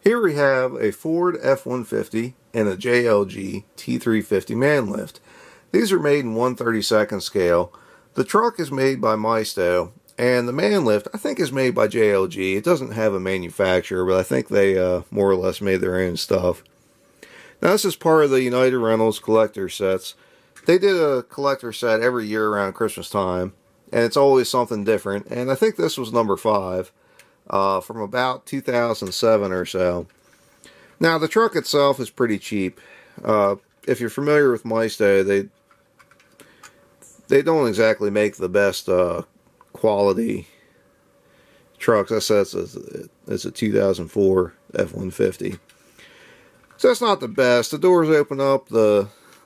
Here we have a Ford F-150 and a JLG T350 Manlift. These are made in 1/32 scale. The truck is made by Maisto, and the Manlift I think is made by JLG. It doesn't have a manufacturer, but I think they more or less made their own stuff. Now this is part of the United Rentals collector sets. They did a collector set every year around Christmas time, and it's always something different, and I think this was number 5. From about 2007 or so. Now the truck itself is pretty cheap. If you're familiar with Maisto, they don't exactly make the best quality trucks. I said it's a 2004 F-150. So that's not the best. The doors open up. I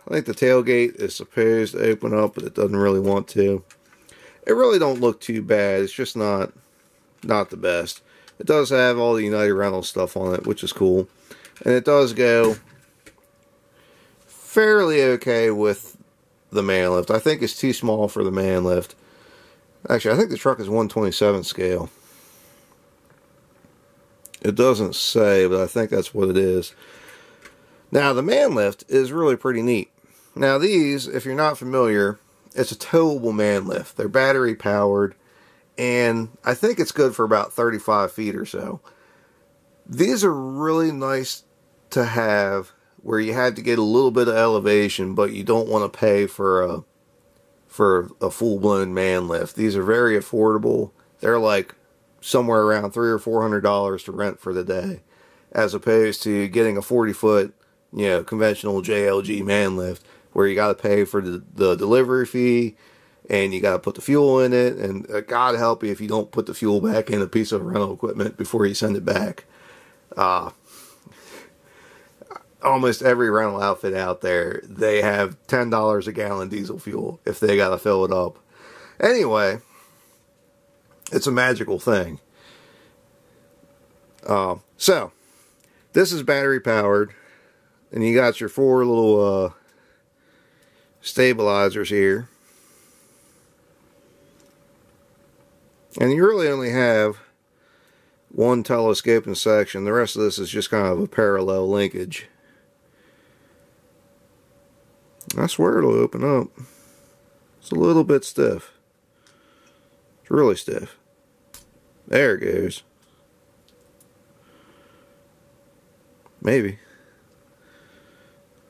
think the tailgate is supposed to open up, but it doesn't really want to. It really don't look too bad. It's just not the best. It does have all the United Rentals stuff on it, which is cool. And it does go fairly okay with the Manlift. I think it's too small for the Manlift. Actually, I think the truck is 1/27 scale. It doesn't say, but I think that's what it is. Now, the Manlift is really pretty neat. Now, these, if you're not familiar, it's a towable Manlift. They're battery powered. And I think it's good for about 35 feet or so. These are really nice to have where you have to get a little bit of elevation, but you don't want to pay for a full-blown Manlift. These are very affordable. They're like somewhere around $300 or $400 to rent for the day, as opposed to getting a 40-foot, conventional JLG Manlift where you got to pay for the delivery fee. And you got to put the fuel in it, and God help you if you don't put the fuel back in a piece of rental equipment before you send it back. Almost every rental outfit out there, they have $10 a gallon diesel fuel if they got to fill it up. Anyway, it's a magical thing. So, this is battery powered, and you got your 4 little stabilizers here. And you really only have one telescoping section. The rest of this is just kind of a parallel linkage. I swear it'll open up. It's a little bit stiff. It's really stiff. There it goes. Maybe.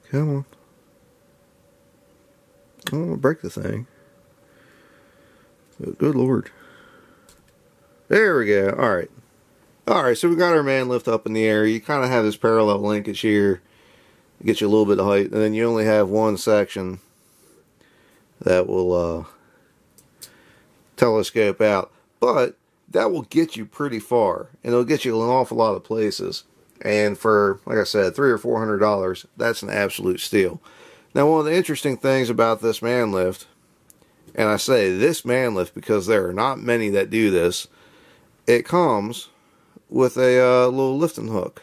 Come on. I don't want to break the thing. Good Lord. There we go. Alright. Alright, so we got our Manlift up in the air. You kind of have this parallel linkage here. It gets you a little bit of height. And then you only have one section that will telescope out. But that will get you pretty far. And it'll get you an awful lot of places. And for, like I said, $300 or $400, that's an absolute steal. Now, one of the interesting things about this Manlift, and I say this Manlift because there are not many that do this, it comes with a little lifting hook.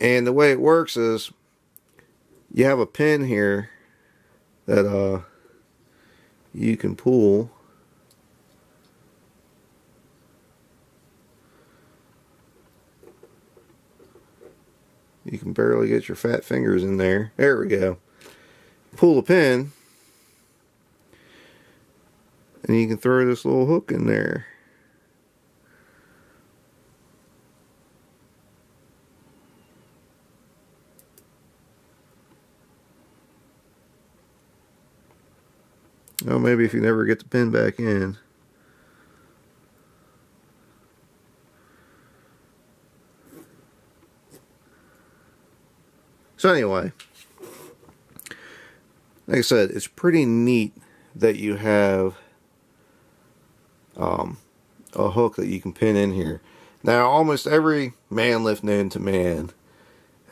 And the way it works is you have a pin here that you can pull. You can barely get your fat fingers in there. There we go. Pull the pin, and you can throw this little hook in there. Oh, maybe if you never get the pin back in. So anyway, like I said, it's pretty neat that you have a hook that you can pin in here. Now, almost every Manlift known to man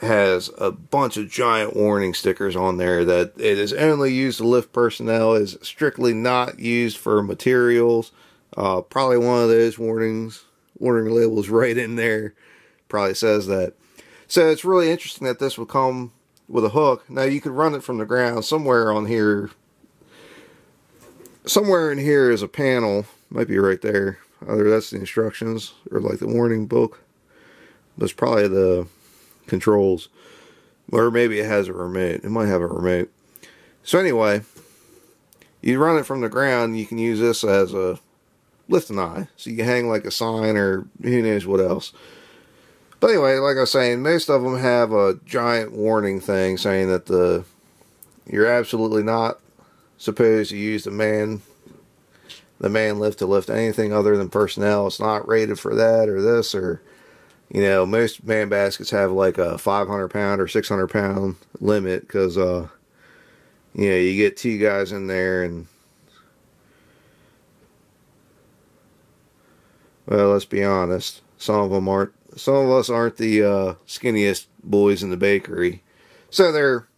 has a bunch of giant warning stickers on there that it is only used to lift personnel, is strictly not used for materials. Probably one of those warning labels right in there probably says that. So it's really interesting that this will come with a hook. Now you could run it from the ground somewhere on here. Somewhere in here is a panel, might be right there. Either that's the instructions or like the warning book. That's probably the controls. Or maybe it has a remote. It might have a remote. So anyway, you run it from the ground, you can use this as a lifting eye. So you can hang like a sign or who knows what else. But anyway, like I was saying, most of them have a giant warning thing saying that you're absolutely not supposed to use the man lift to lift anything other than personnel. It's not rated for that or this, or, you know, most man baskets have like a 500 pound or 600 pound limit because, you know, you get two guys in there and, well, let's be honest, some of us aren't the skinniest boys in the bakery. So they're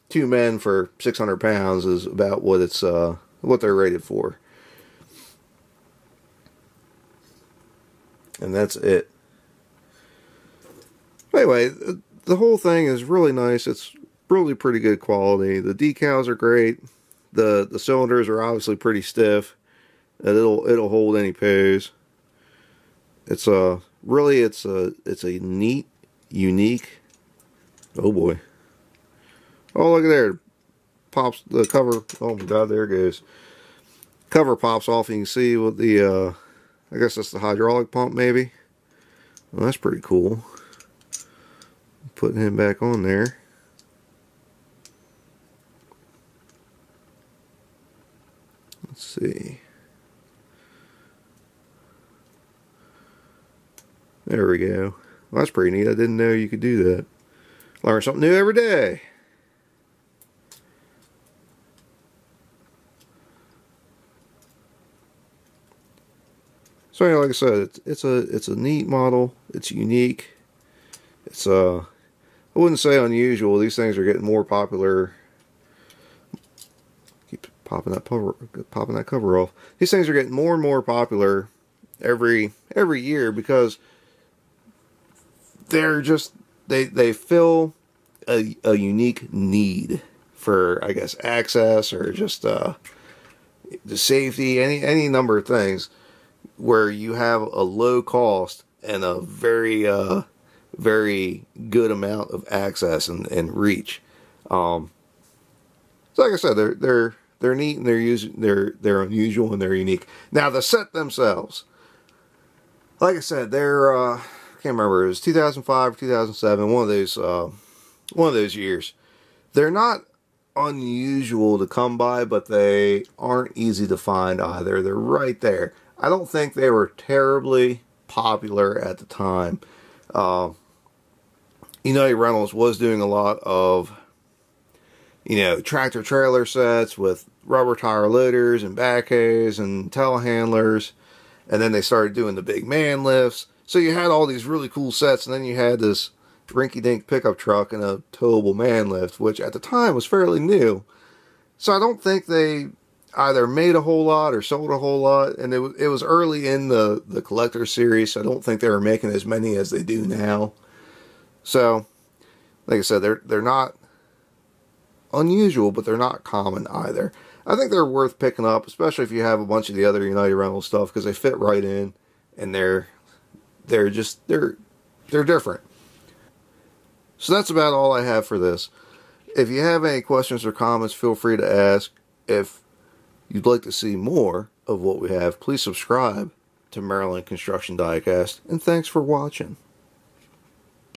2 men for 600 pounds is about what it's what they're rated for. And that's it. Anyway, the whole thing is really nice. It's really pretty good quality. The decals are great. The cylinders are obviously pretty stiff. It'll hold any pose. It's a neat, unique. Oh boy. Oh, look at there. Pops the cover. Oh my god, there it goes. Cover pops off and you can see what the I guess that's the hydraulic pump, maybe. Well, that's pretty cool. Putting him back on there. Let's see. There we go. Well, that's pretty neat. I didn't know you could do that. Learn something new every day. So anyway, like I said, it's a neat model. It's unique. It's I wouldn't say unusual. These things are getting more popular. Keep popping that cover off. These things are getting more and more popular every year because they're just they fill a unique need for, I guess, access or just the safety, any number of things, where you have a low cost and a very very good amount of access and reach. So like I said, they're neat and they're unusual and they're unique. Now the set themselves, like I said, they're I can't remember, it was 2005 or 2007, one of those years. They're not unusual to come by, but they aren't easy to find either. They're right there. I don't think they were terribly popular at the time. United Rentals was doing a lot of, tractor trailer sets with rubber tire loaders and backhoes and telehandlers, and then they started doing the big man lifts. So you had all these really cool sets, and then you had this rinky-dink pickup truck and a towable man lift, which at the time was fairly new. So I don't think they either made a whole lot or sold a whole lot, and it was early in the collector series, so I don't think they were making as many as they do now. So, like I said, they're not unusual, but they're not common either. I think they're worth picking up, especially if you have a bunch of the other United Rentals stuff, because they fit right in, and they're different. So that's about all I have for this. If you have any questions or comments, feel free to ask. If you'd like to see more of what we have, please subscribe to Maryland Construction Diecast, and thanks for watching.